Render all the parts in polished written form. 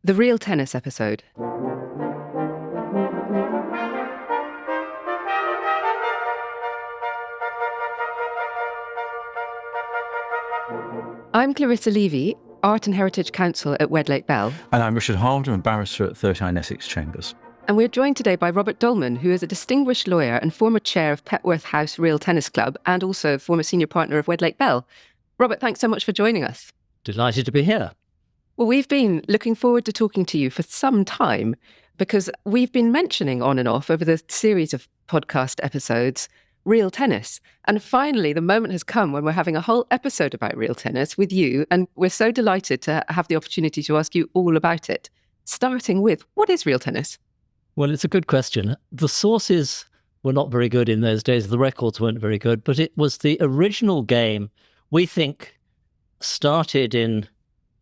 The Real Tennis episode. I'm Clarissa Levi, Art and Heritage Counsel at Wedlake Bell. And I'm Richard Harwood, I'm a barrister at 39 Essex Chambers. And we're joined today by Robert Dolman, who is a distinguished lawyer and former chair of Petworth House Real Tennis Club and also former senior partner of Wedlake Bell. Robert, thanks so much for joining us. Delighted to be here. Well, we've been looking forward to talking to you for some time because we've been mentioning on and off over the series of podcast episodes real tennis. And finally, the moment has come when we're having a whole episode about real tennis with you. And we're so delighted to have the opportunity to ask you all about it. Starting with, what is real tennis? Well, it's a good question. The sources were not very good in those days. The records weren't very good, but it was the original game, we think, started in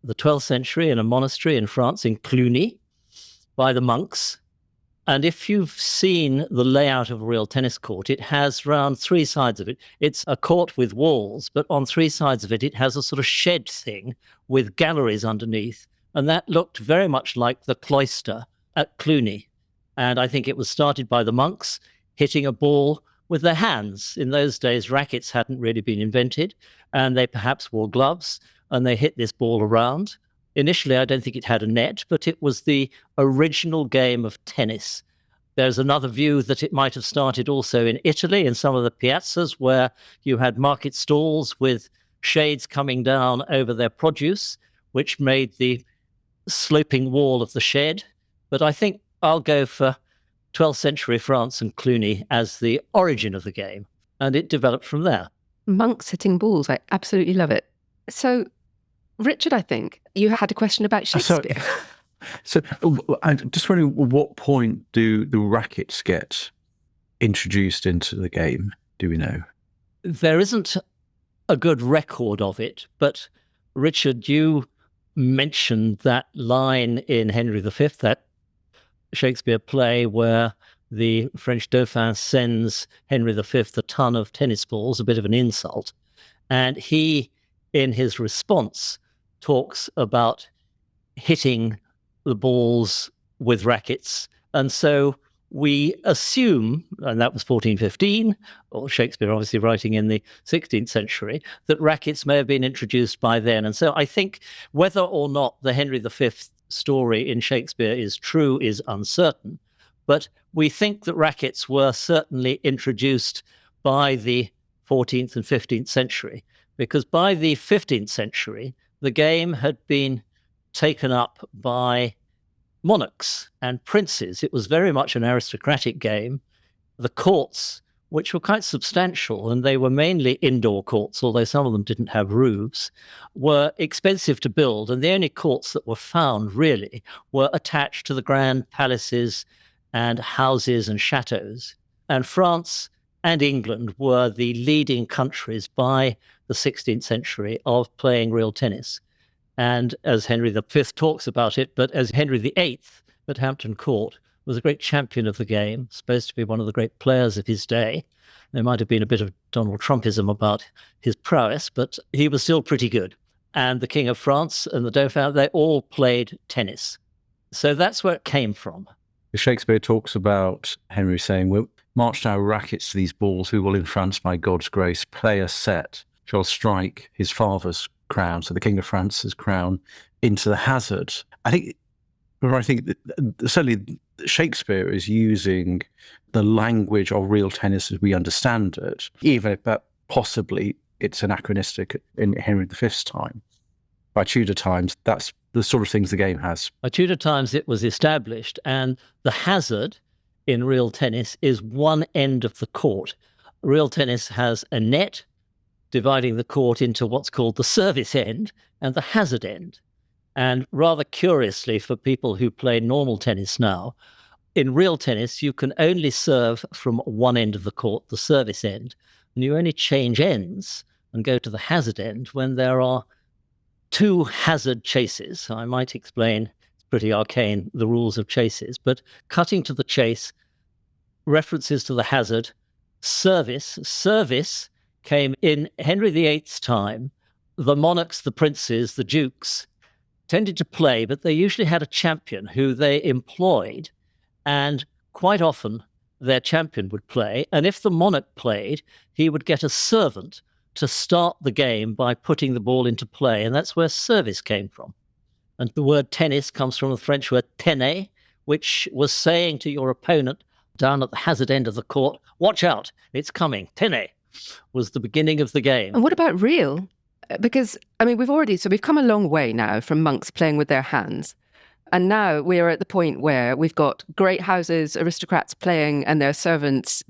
the 12th century in a monastery in France, in Cluny, by the monks. And if you've seen the layout of a real tennis court, it has around three sides of it. It's a court with walls, but on three sides of it, it has a sort of shed thing with galleries underneath. And that looked very much like the cloister at Cluny. And I think it was started by the monks hitting a ball with their hands. In those days, rackets hadn't really been invented, and they perhaps wore gloves, and they hit this ball around. Initially, I don't think it had a net, but it was the original game of tennis. There's another view that it might have started also in Italy, in some of the piazzas, where you had market stalls with shades coming down over their produce, which made the sloping wall of the shed. But I think I'll go for 12th century France and Cluny as the origin of the game, and it developed from there. Monks hitting balls, I absolutely love it. So, Richard, I think you had a question about Shakespeare. So I'm just wondering, at what point do the rackets get introduced into the game? Do we know? There isn't a good record of it, but Richard, you mentioned that line in Henry V, that Shakespeare play where the French Dauphin sends Henry V a ton of tennis balls, a bit of an insult. And he, in his response, talks about hitting the balls with rackets. And so we assume, and that was 1415, or Shakespeare obviously writing in the 16th century, that rackets may have been introduced by then. And so I think whether or not the Henry V story in Shakespeare is true is uncertain. But we think that rackets were certainly introduced by the 14th and 15th century, because by the 15th century, the game had been taken up by monarchs and princes. It was very much an aristocratic game. The courts, which were quite substantial, and they were mainly indoor courts, although some of them didn't have roofs, were expensive to build. And the only courts that were found, really, were attached to the grand palaces and houses and chateaux. And France and England were the leading countries by the 16th century of playing real tennis. And as Henry V talks about it, but as Henry VIII at Hampton Court was a great champion of the game, supposed to be one of the great players of his day. There might have been a bit of Donald Trumpism about his prowess, but he was still pretty good. And the King of France and the Dauphin, they all played tennis. So that's where it came from. Shakespeare talks about Henry saying, "We'll march our rackets to these balls, who will in France by God's grace play a set, shall strike his father's crown," so the King of France's crown, into the hazard. I think that certainly Shakespeare is using the language of real tennis as we understand it, even if that possibly it's anachronistic in Henry V's time. By Tudor times, that's the sort of things the game has. By Tudor times, it was established, and the hazard in real tennis is one end of the court. Real tennis has a net dividing the court into what's called the service end and the hazard end. And rather curiously, for people who play normal tennis now, in real tennis, you can only serve from one end of the court, the service end, and you only change ends and go to the hazard end when there are two hazard chases. I might explain, it's pretty arcane, the rules of chases, but cutting to the chase, references to the hazard, service came in Henry VIII's time. The monarchs, the princes, the dukes tended to play, but they usually had a champion who they employed, and quite often their champion would play. And if the monarch played, he would get a servant to start the game by putting the ball into play, and that's where service came from. And the word tennis comes from the French word tenez, which was saying to your opponent down at the hazard end of the court, watch out, it's coming. Tenez was the beginning of the game. And what about real? Because, I mean, we've come a long way now from monks playing with their hands. And now we're at the point where we've got great houses, aristocrats playing, and their servants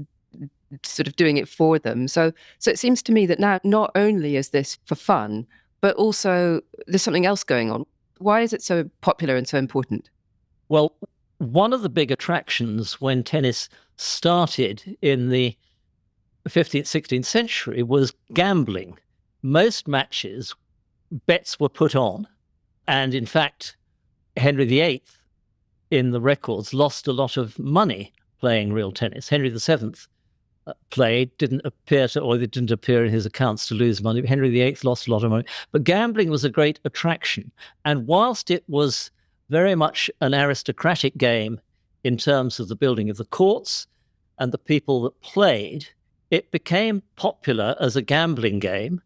sort of doing it for them. So it seems to me that now not only is this for fun, but also there's something else going on. Why is it so popular and so important? Well, one of the big attractions when tennis started in the 15th, 16th century was gambling. Most matches, bets were put on. And in fact, Henry VIII in the records lost a lot of money playing real tennis. Henry VII didn't appear in his accounts to lose money. Henry VIII lost a lot of money. But gambling was a great attraction. And whilst it was very much an aristocratic game in terms of the building of the courts and the people that played, it became popular as a gambling game.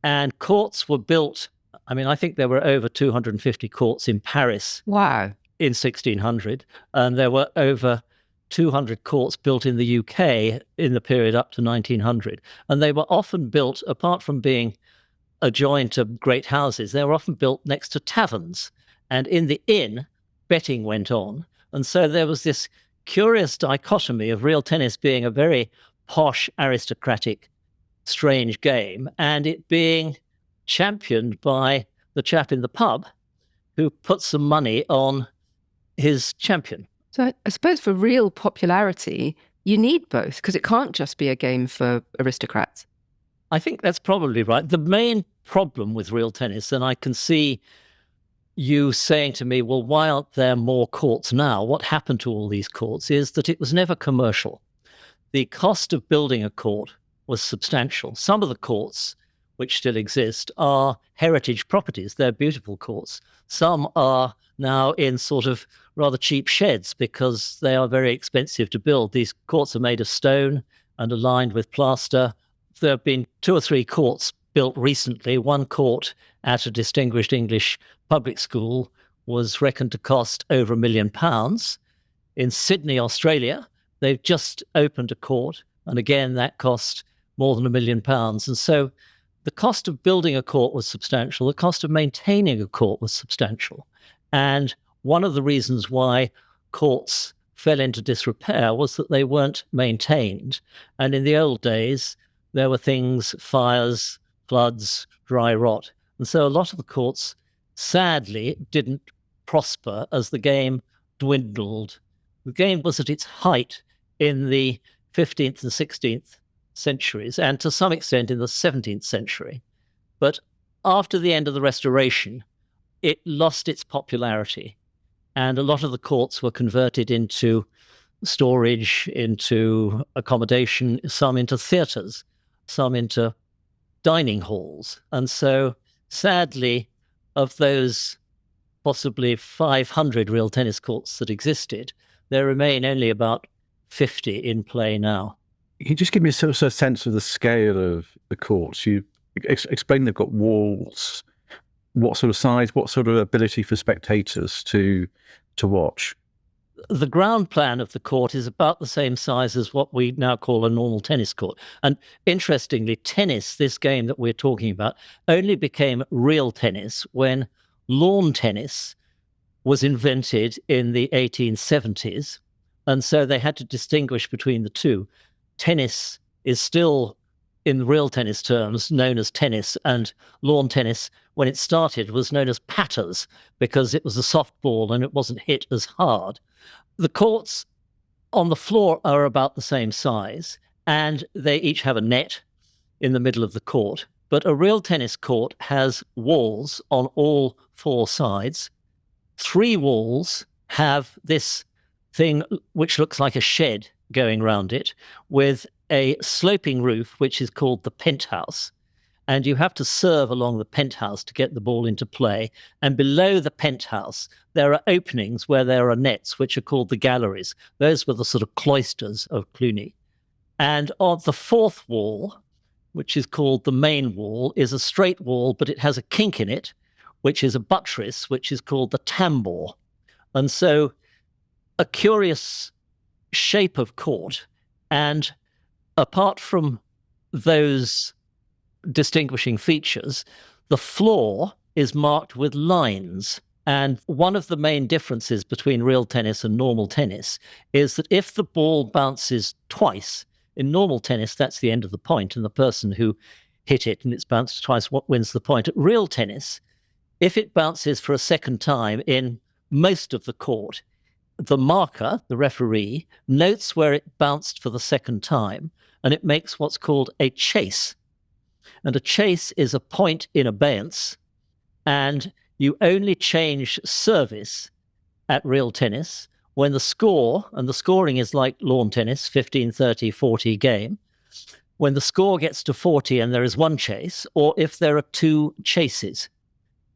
And courts were built. I mean, I think there were over 250 courts in Paris. Wow. In 1600. And there were over 200 courts built in the UK in the period up to 1900. And they were often built, apart from being adjoined to great houses, they were often built next to taverns. And in the inn, betting went on. And so there was this curious dichotomy of real tennis being a very posh, aristocratic, strange game, and it being championed by the chap in the pub who put some money on his champion. So I suppose for real popularity, you need both, because it can't just be a game for aristocrats. I think that's probably right. The main problem with real tennis, and I can see you saying to me, well, why aren't there more courts now? What happened to all these courts is that it was never commercial. The cost of building a court was substantial. Some of the courts, which still exist, are heritage properties. They're beautiful courts. Some are now in sort of rather cheap sheds because they are very expensive to build. These courts are made of stone and are lined with plaster. There have been 2 or 3 courts built recently. One court at a distinguished English public school was reckoned to cost over £1 million. In Sydney, Australia, they've just opened a court, and again, that cost more than £1 million. And so the cost of building a court was substantial. The cost of maintaining a court was substantial. And one of the reasons why courts fell into disrepair was that they weren't maintained. And in the old days, there were things, fires, floods, dry rot. And so a lot of the courts, sadly, didn't prosper as the game dwindled. The game was at its height in the 15th and 16th centuries, and to some extent in the 17th century. But after the end of the Restoration, it lost its popularity, and a lot of the courts were converted into storage, into accommodation, some into theatres, some into dining halls. And so, sadly, of those possibly 500 real tennis courts that existed, there remain only about 50 in play now. Can you just give me a sort of sense of the scale of the courts? You explain they've got walls. What sort of size, what sort of ability for spectators to watch? The ground plan of the court is about the same size as what we now call a normal tennis court. And interestingly, tennis, this game that we're talking about, only became real tennis when lawn tennis was invented in the 1870s. And so they had to distinguish between the two. Tennis is still, in real tennis terms, known as tennis, and lawn tennis, when it started, was known as patters because it was a soft ball and it wasn't hit as hard. The courts on the floor are about the same size, and they each have a net in the middle of the court. But a real tennis court has walls on all 4 sides. 3 walls have this thing which looks like a shed going round it, with a sloping roof, which is called the penthouse. and you have to serve along the penthouse to get the ball into play. And below the penthouse, there are openings where there are nets, which are called the galleries. Those were the sort of cloisters of Cluny. And on the fourth wall, which is called the main wall, is a straight wall, but it has a kink in it, which is a buttress, which is called the tambour. And so a curious shape of court. And apart from those distinguishing features, the floor is marked with lines. And one of the main differences between real tennis and normal tennis is that if the ball bounces twice, in normal tennis, that's the end of the point, and the person who hit it and it's bounced twice wins the point. At real tennis, if it bounces for a second time in most of the court, the marker, the referee, notes where it bounced for the second time, and it makes what's called a chase. And a chase is a point in abeyance, and you only change service at real tennis when the score, and the scoring is like lawn tennis, 15, 30, 40 game, when the score gets to 40 and there is one chase, or if there are two chases.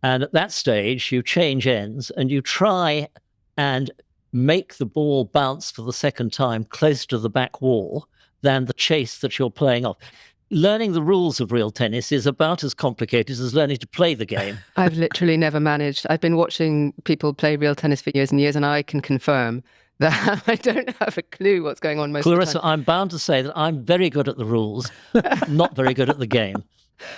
And at that stage, you change ends and you try and make the ball bounce for the second time closer to the back wall than the chase that you're playing off. Learning the rules of real tennis is about as complicated as learning to play the game. I've literally never managed. I've been watching people play real tennis for years and years, and I can confirm that I don't have a clue what's going on most Clarissa, of the time. I'm bound to say that I'm very good at the rules, not very good at the game.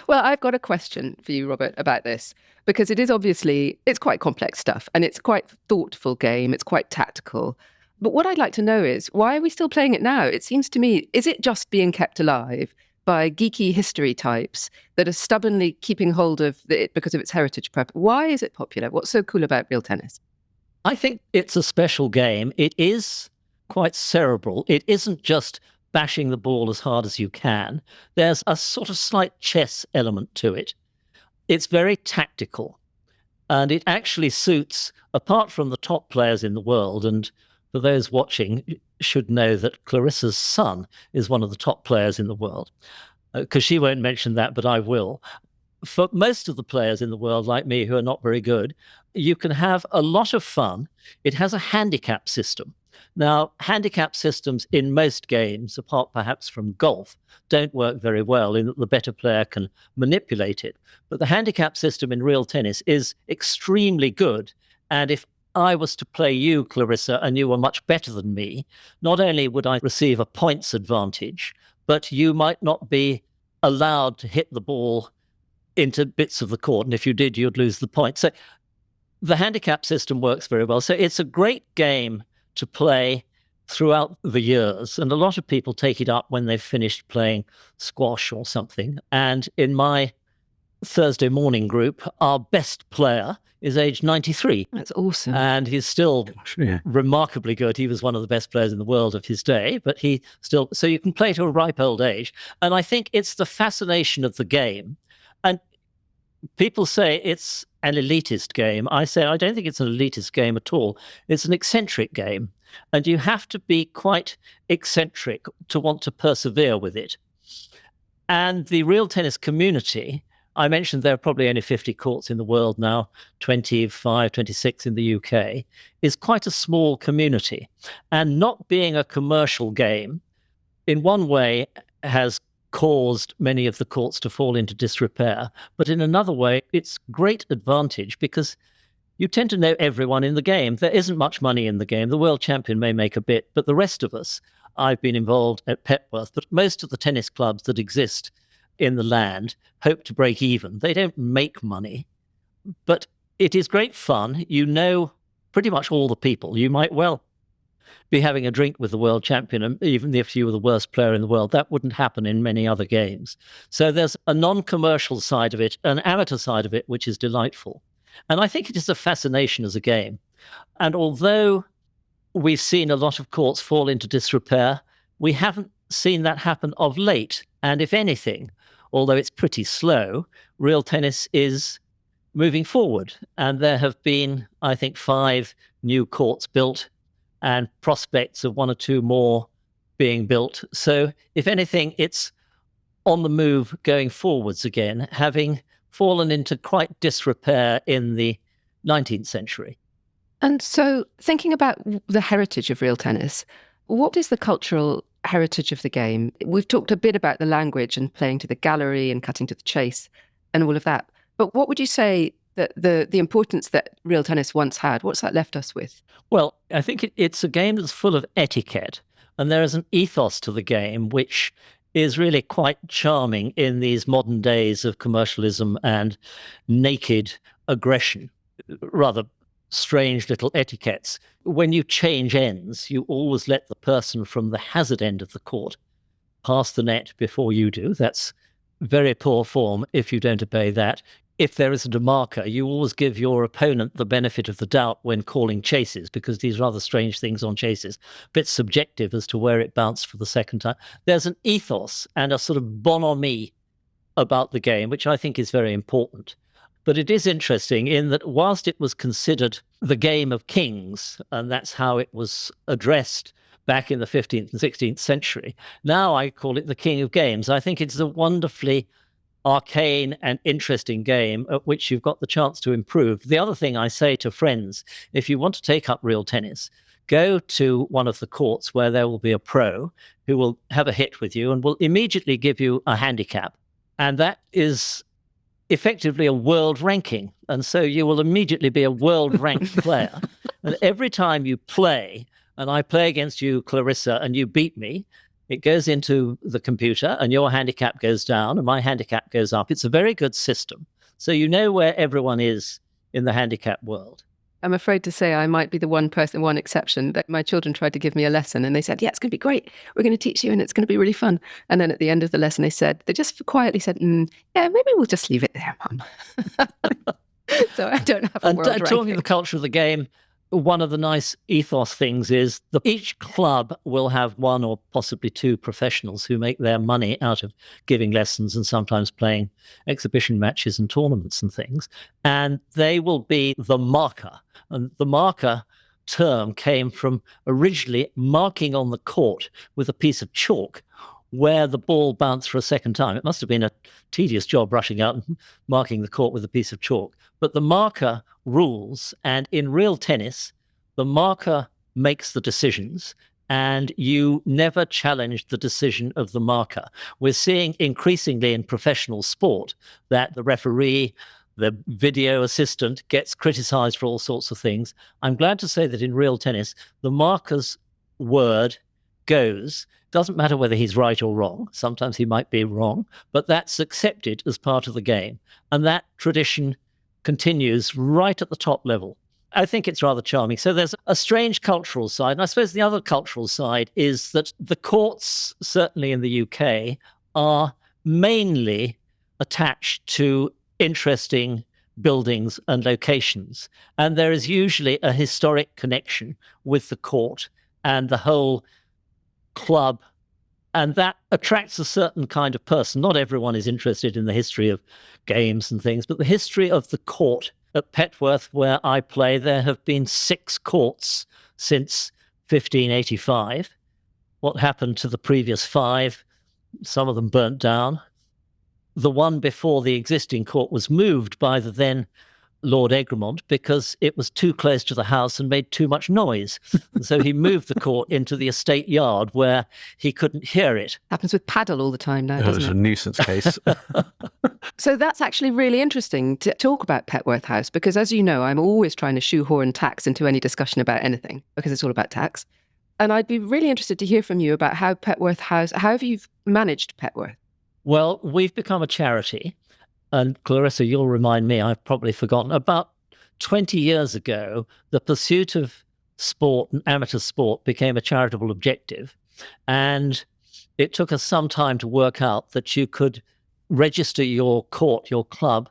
Well, I've got a question for you, Robert, about this, because it is obviously, it's quite complex stuff, and it's quite thoughtful game, it's quite tactical. But what I'd like to know is, why are we still playing it now? It seems to me, is it just being kept alive by geeky history types that are stubbornly keeping hold of it because of its heritage prep? Why is it popular? What's so cool about real tennis? I think it's a special game. It is quite cerebral. It isn't just bashing the ball as hard as you can. There's a sort of slight chess element to it. It's very tactical. And it actually suits, apart from the top players in the world, and for those watching should know that Clarissa's son is one of the top players in the world, because she won't mention that, but I will. For most of the players in the world, like me, who are not very good, you can have a lot of fun. It has a handicap system. Now, handicap systems in most games, apart perhaps from golf, don't work very well in that the better player can manipulate it. But the handicap system in real tennis is extremely good. And if I was to play you, Clarissa, and you were much better than me, not only would I receive a points advantage, but you might not be allowed to hit the ball into bits of the court. And if you did, you'd lose the point. So the handicap system works very well. So it's a great game to play throughout the years. And a lot of people take it up when they've finished playing squash or something. And in my Thursday morning group, our best player is age 93. That's awesome. And he's still remarkably good. He was one of the best players in the world of his day, but he still, so you can play to a ripe old age. And I think it's the fascination of the game. And people say it's an elitist game. I say, I don't think it's an elitist game at all. It's an eccentric game. And you have to be quite eccentric to want to persevere with it. And the real tennis community, I mentioned there are probably only 50 courts in the world now, 25, 26 in the UK, is quite a small community. And not being a commercial game, in one way, has caused many of the courts to fall into disrepair. But in another way, it's great advantage because you tend to know everyone in the game. There isn't much money in the game. The world champion may make a bit, but the rest of us, I've been involved at Petworth, but most of the tennis clubs that exist in the land hope to break even. They don't make money, but it is great fun. You know pretty much all the people. You might well be having a drink with the world champion, and even if you were the worst player in the world, that wouldn't happen in many other games. So there's a non-commercial side of it, an amateur side of it, which is delightful. And I think it is a fascination as a game. And although we've seen a lot of courts fall into disrepair, we haven't seen that happen of late. And if anything, although it's pretty slow, real tennis is moving forward. And there have been, I think, 5 new courts built and prospects of 1 or 2 more being built. So if anything, it's on the move going forwards again, having fallen into quite disrepair in the 19th century. And so, thinking about the heritage of real tennis, what is the cultural heritage of the game? We've talked a bit about the language and playing to the gallery and cutting to the chase and all of that. But what would you say that the importance that real tennis once had? What's that left us with? Well, I think it's a game that's full of etiquette, and there is an ethos to the game which is really quite charming in these modern days of commercialism and naked aggression, rather strange little etiquettes. When you change ends, you always let the person from the hazard end of the court pass the net before you do. That's very poor form if you don't obey that. If there isn't a marker, you always give your opponent the benefit of the doubt when calling chases, because these rather strange things on chases, a bit subjective as to where it bounced for the second time. There's an ethos and a sort of bonhomie about the game, which I think is very important. But it is interesting in that whilst it was considered the game of kings, and that's how it was addressed back in the 15th and 16th century, now I call it the king of games. I think it's a wonderfully arcane and interesting game at which you've got the chance to improve. The other thing I say to friends, if you want to take up real tennis, go to one of the courts where there will be a pro who will have a hit with you and will immediately give you a handicap. And that is effectively a world ranking. And so you will immediately be a world ranked player. And every time you play, and I play against you, Clarissa, and you beat me, it goes into the computer and your handicap goes down and my handicap goes up. It's a very good system. So you know where everyone is in the handicap world. I'm afraid to say I might be the one exception that my children tried to give me a lesson and they said, yeah, it's going to be great. We're going to teach you and it's going to be really fun. And then at the end of the lesson, they just quietly said, yeah, maybe we'll just leave it there, Mum. So I don't have a world ranking. Talking of the culture of the game, one of the nice ethos things is that each club will have one or possibly two professionals who make their money out of giving lessons and sometimes playing exhibition matches and tournaments and things. And they will be the marker. And the marker term came from originally marking on the court with a piece of chalk where the ball bounced for a second time. It must have been a tedious job rushing out and marking the court with a piece of chalk. But the marker rules, and in real tennis, the marker makes the decisions, and you never challenge the decision of the marker. We're seeing increasingly in professional sport that the referee, the video assistant gets criticized for all sorts of things. I'm glad to say that in real tennis, the marker's word goes. Doesn't matter whether he's right or wrong. Sometimes he might be wrong, but that's accepted as part of the game. And that tradition continues right at the top level. I think it's rather charming. So there's a strange cultural side. And I suppose the other cultural side is that the courts, certainly in the UK, are mainly attached to interesting buildings and locations. And there is usually a historic connection with the court and the whole club, and that attracts a certain kind of person. Not everyone is interested in the history of games and things, but the history of the court. At Petworth, where I play, there have been 6 courts since 1585. What happened to the previous 5? Some of them burnt down. The one before the existing court was moved by the then Lord Egremont because it was too close to the house and made too much noise. And so he moved the court into the estate yard where he couldn't hear it. Happens with paddle all the time now, doesn't it? It was a nuisance case. So that's actually really interesting to talk about Petworth House because, as you know, I'm always trying to shoehorn tax into any discussion about anything because it's all about tax. And I'd be really interested to hear from you about how Petworth House, how have you managed Petworth? Well, we've become a charity. And Clarissa, you'll remind me, I've probably forgotten, about 20 years ago, the pursuit of sport and amateur sport became a charitable objective. And it took us some time to work out that you could register your court, your club,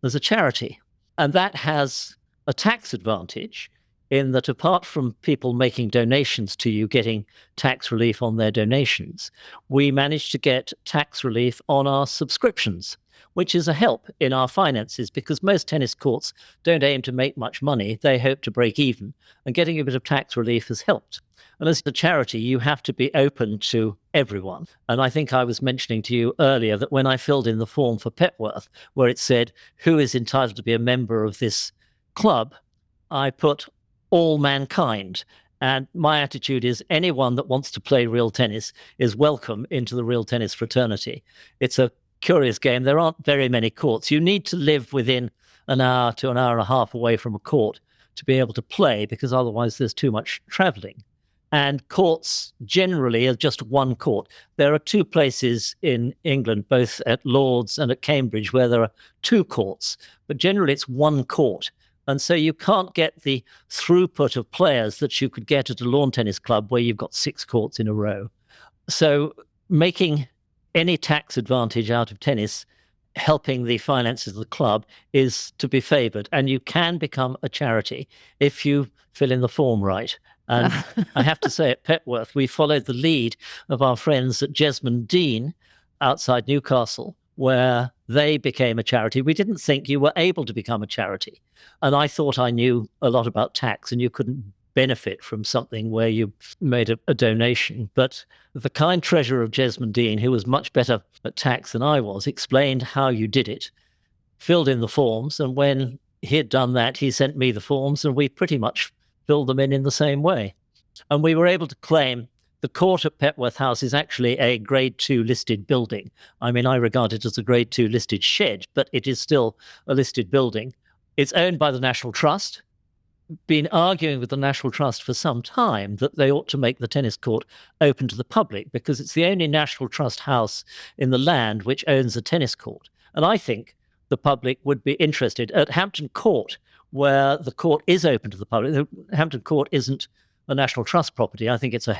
as a charity. And that has a tax advantage in that apart from people making donations to you, getting tax relief on their donations, we managed to get tax relief on our subscriptions. which is a help in our finances because most tennis courts don't aim to make much money. They hope to break even, and getting a bit of tax relief has helped. And as a charity, you have to be open to everyone. And I think I was mentioning to you earlier that when I filled in the form for Petworth, where it said, who is entitled to be a member of this club, I put all mankind. And my attitude is anyone that wants to play real tennis is welcome into the real tennis fraternity. It's a curious game. There aren't very many courts. You need to live within an hour to an hour and a half away from a court to be able to play, because otherwise there's too much traveling. And courts generally are just one court. There are two places in England, both at Lord's and at Cambridge, where there are two courts, but generally it's one court. And so you can't get the throughput of players that you could get at a lawn tennis club where you've got 6 courts in a row. So making any tax advantage out of tennis, helping the finances of the club, is to be favoured. And you can become a charity if you fill in the form right. And I have to say, at Petworth, we followed the lead of our friends at Jesmond Dean outside Newcastle, where they became a charity. We didn't think you were able to become a charity. And I thought I knew a lot about tax, and you couldn't benefit from something where you made a donation. But the kind treasurer of Jesmond Dean, who was much better at tax than I was, explained how you did it, filled in the forms, and when he had done that, he sent me the forms, and we pretty much filled them in the same way. And we were able to claim the court at Petworth House is actually a grade 2 listed building. I mean, I regard it as a grade 2 listed shed, but it is still a listed building. It's owned by the National Trust. Been arguing with the National Trust for some time that they ought to make the tennis court open to the public, because it's the only National Trust house in the land which owns a tennis court. And I think the public would be interested. At Hampton Court, where the court is open to the public, the Hampton Court isn't a National Trust property. I think it's a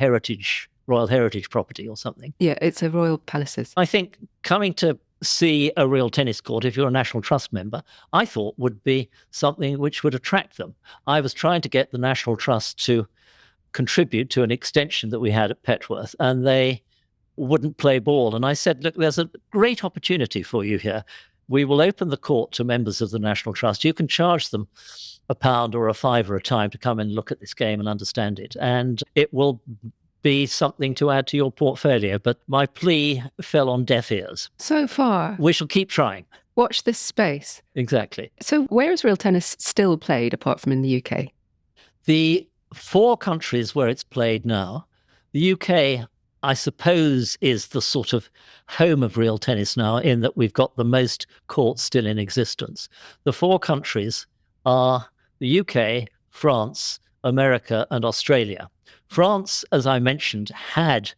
Royal Heritage property or something. Yeah, it's a Royal Palaces. I think coming to see a real tennis court, if you're a National Trust member, I thought would be something which would attract them. I was trying to get the National Trust to contribute to an extension that we had at Petworth, and they wouldn't play ball. And I said, look, there's a great opportunity for you here. We will open the court to members of the National Trust. You can charge them £1 or £5 a time to come and look at this game and understand it. And it will be something to add to your portfolio. But my plea fell on deaf ears. So far. We shall keep trying. Watch this space. Exactly. So where is real tennis still played apart from in the UK? The 4 countries where it's played now, the UK, I suppose, is the sort of home of real tennis now, in that we've got the most courts still in existence. The 4 countries are the UK, France, America, and Australia. France, as I mentioned, had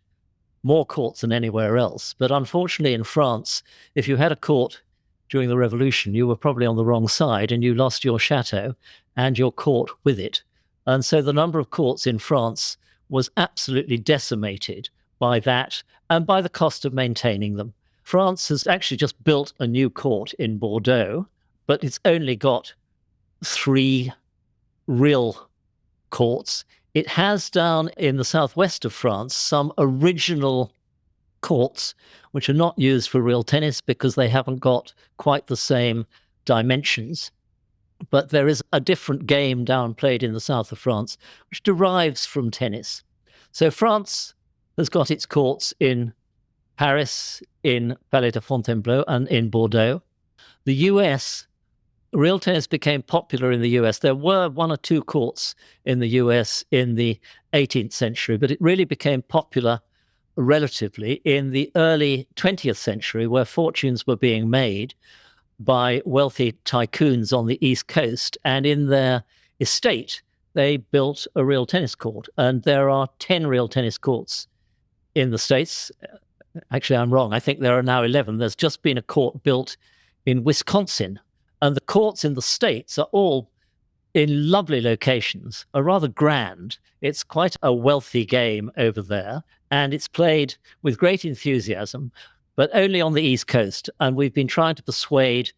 more courts than anywhere else. But unfortunately in France, if you had a court during the revolution, you were probably on the wrong side and you lost your chateau and your court with it. And so the number of courts in France was absolutely decimated by that and by the cost of maintaining them. France has actually just built a new court in Bordeaux, but it's only got 3 real courts. It has down in the southwest of France some original courts which are not used for real tennis because they haven't got quite the same dimensions. But there is a different game down played in the south of France which derives from tennis. So France has got its courts in Paris, in Palais de Fontainebleau, and in Bordeaux. The US, real tennis became popular in the US. There were 1 or 2 courts in the US in the 18th century, but it really became popular relatively in the early 20th century, where fortunes were being made by wealthy tycoons on the East Coast. And in their estate, they built a real tennis court. And there are 10 real tennis courts in the States. Actually, I'm wrong. I think there are now 11. There's just been a court built in Wisconsin. And the courts in the States are all in lovely locations, are rather grand. It's quite a wealthy game over there. And it's played with great enthusiasm, but only on the East Coast. And we've been trying to persuade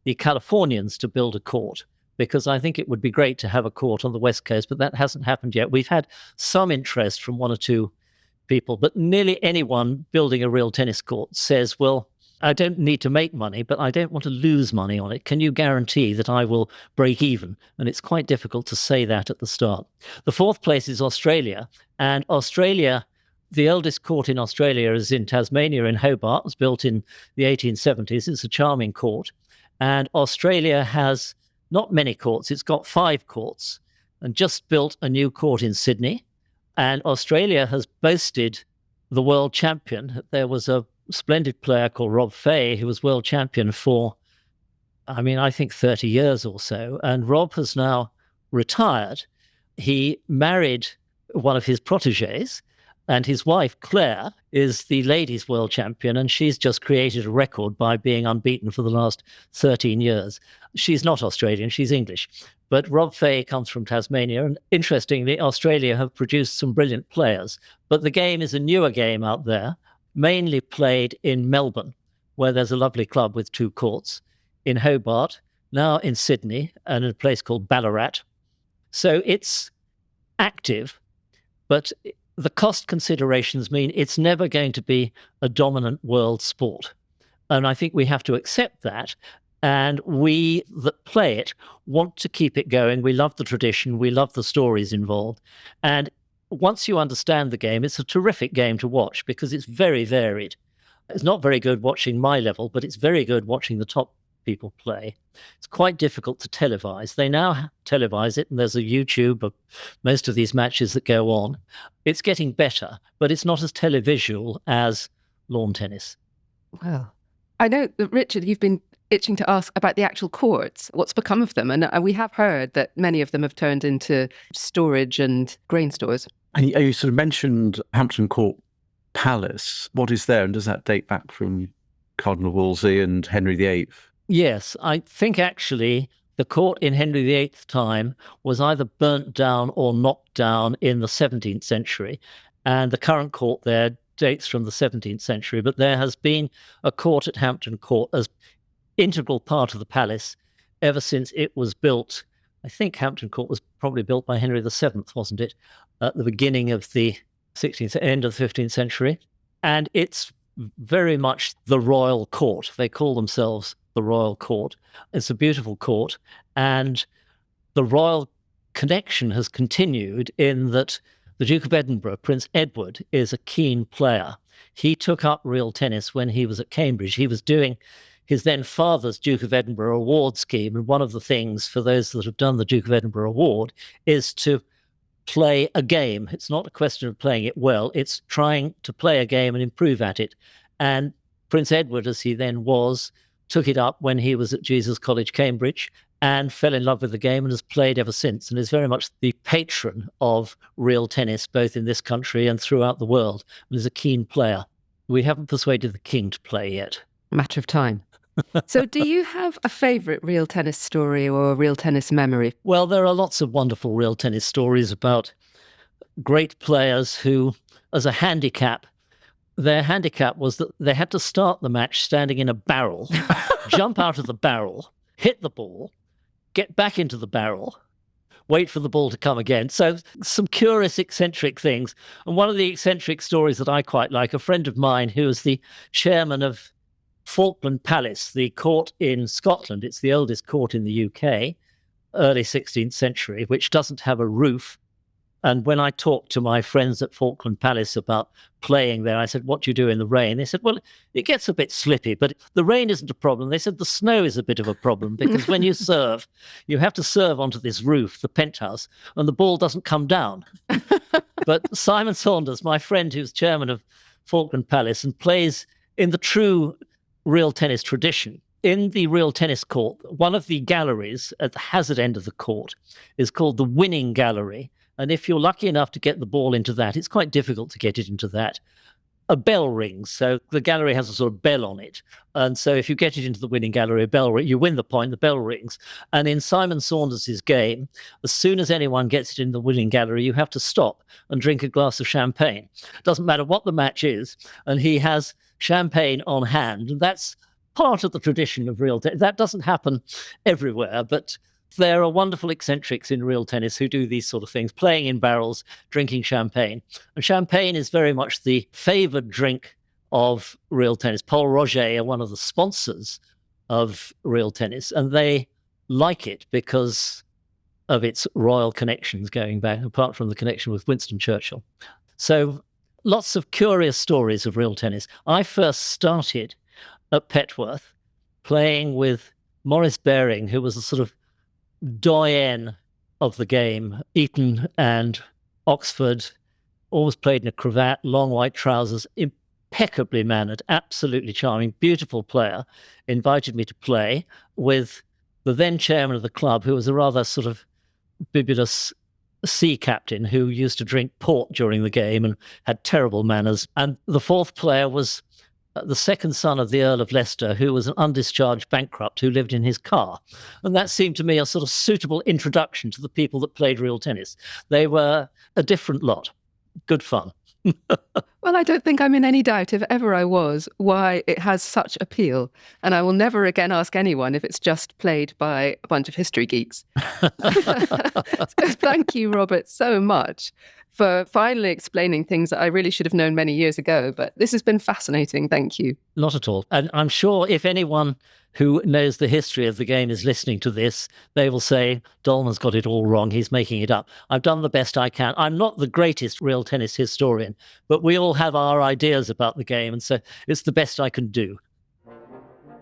the Californians to build a court, because I think it would be great to have a court on the West Coast, but that hasn't happened yet. We've had some interest from 1 or 2 people, but nearly anyone building a real tennis court says, well, I don't need to make money, but I don't want to lose money on it. Can you guarantee that I will break even? And it's quite difficult to say that at the start. The fourth place is Australia. And Australia, the oldest court in Australia is in Tasmania, in Hobart. It was built in the 1870s. It's a charming court. And Australia has not many courts. It's got 5 courts and just built a new court in Sydney. And Australia has boasted the world champion. There was a splendid player called Rob Fay who was world champion for, I think 30 years or so. And Rob has now retired. He married one of his proteges, and his wife, Claire, is the ladies' world champion, and she's just created a record by being unbeaten for the last 13 years. She's not Australian, she's English. But Rob Fay comes from Tasmania, and interestingly, Australia have produced some brilliant players. But the game is a newer game out there, mainly played in Melbourne, where there's a lovely club with 2 courts, in Hobart, now in Sydney, and in a place called Ballarat. So it's active, but the cost considerations mean it's never going to be a dominant world sport. And I think we have to accept that. And we that play it want to keep it going. We love the tradition. We love the stories involved. And once you understand the game, it's a terrific game to watch because it's very varied. It's not very good watching my level, but it's very good watching the top people play. It's quite difficult to televise. They now televise it, and there's a YouTube of most of these matches that go on. It's getting better, but it's not as televisual as lawn tennis. Well, I know that, Richard, you've been itching to ask about the actual courts. What's become of them? And we have heard that many of them have turned into storage and grain stores. And you sort of mentioned Hampton Court Palace. What is there, and does that date back from Cardinal Wolsey and Henry VIII? Yes, I think actually the court in Henry VIII's time was either burnt down or knocked down in the 17th century. And the current court there dates from the 17th century. But there has been a court at Hampton Court as integral part of the palace ever since it was built. I think Hampton Court was probably built by Henry VII, wasn't it? At the beginning of the 16th, end of the 15th century. And it's very much the royal court. They call themselves the royal court. It's a beautiful court. And the royal connection has continued in that the Duke of Edinburgh, Prince Edward, is a keen player. He took up real tennis when he was at Cambridge. He was doing his then father's Duke of Edinburgh award scheme. And one of the things for those that have done the Duke of Edinburgh award is to play a game. It's not a question of playing it well. It's trying to play a game and improve at it. And Prince Edward, as he then was, took it up when he was at Jesus College, Cambridge, and fell in love with the game and has played ever since, and is very much the patron of real tennis, both in this country and throughout the world, and is a keen player. We haven't persuaded the king to play yet. Matter of time. So do you have a favourite real tennis story or a real tennis memory? Well, there are lots of wonderful real tennis stories about great players who, as a handicap, their handicap was that they had to start the match standing in a barrel, jump out of the barrel, hit the ball, get back into the barrel, wait for the ball to come again. So some curious, eccentric things. And one of the eccentric stories that I quite like, a friend of mine who was the chairman of Falkland Palace, the court in Scotland. It's the oldest court in the UK, early 16th century, which doesn't have a roof. And when I talked to my friends at Falkland Palace about playing there, I said, what do you do in the rain? They said, well, it gets a bit slippy, but the rain isn't a problem. They said the snow is a bit of a problem because when you serve, you have to serve onto this roof, the penthouse, and the ball doesn't come down. But Simon Saunders, my friend who's chairman of Falkland Palace and plays in the true real tennis tradition, in the real tennis court, one of the galleries at the hazard end of the court is called the winning gallery. And if you're lucky enough to get the ball into that, it's quite difficult to get it into that. A bell rings. So the gallery has a sort of bell on it. And so if you get it into the winning gallery, you win the point, the bell rings. And in Simon Saunders' game, as soon as anyone gets it in the winning gallery, you have to stop and drink a glass of champagne. Doesn't matter what the match is. And he has champagne on hand. And that's part of the tradition of real tennis. That doesn't happen everywhere, but there are wonderful eccentrics in real tennis who do these sort of things, playing in barrels, drinking champagne. And champagne is very much the favoured drink of real tennis. Paul Roger are one of the sponsors of real tennis, and they like it because of its royal connections going back, apart from the connection with Winston Churchill. So lots of curious stories of real tennis. I first started at Petworth playing with Maurice Baring, who was a sort of doyen of the game. Eton and Oxford, always played in a cravat, long white trousers, impeccably mannered, absolutely charming, beautiful player, invited me to play with the then chairman of the club, who was a rather sort of bibulous sea captain who used to drink port during the game and had terrible manners. And the fourth player was the second son of the Earl of Leicester, who was an undischarged bankrupt who lived in his car. And that seemed to me a sort of suitable introduction to the people that played real tennis. They were a different lot. Good fun. Well, I don't think I'm in any doubt, if ever I was, why it has such appeal. And I will never again ask anyone if it's just played by a bunch of history geeks. So thank you, Robert, so much for finally explaining things that I really should have known many years ago. But this has been fascinating. Thank you. Not at all. And I'm sure if anyone who knows the history of the game is listening to this, they will say, Dolman's got it all wrong. He's making it up. I've done the best I can. I'm not the greatest real tennis historian, but we all have our ideas about the game. And so it's the best I can do.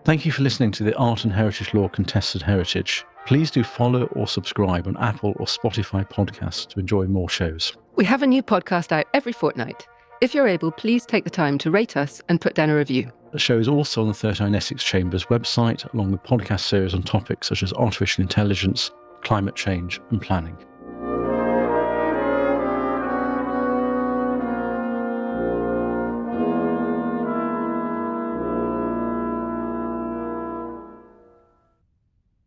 Thank you for listening to the Art and Heritage Law Contested Heritage. Please do follow or subscribe on Apple or Spotify podcasts to enjoy more shows. We have a new podcast out every fortnight. If you're able, please take the time to rate us and put down a review. The show is also on the 39 Essex Chambers website, along with podcast series on topics such as artificial intelligence, climate change and planning.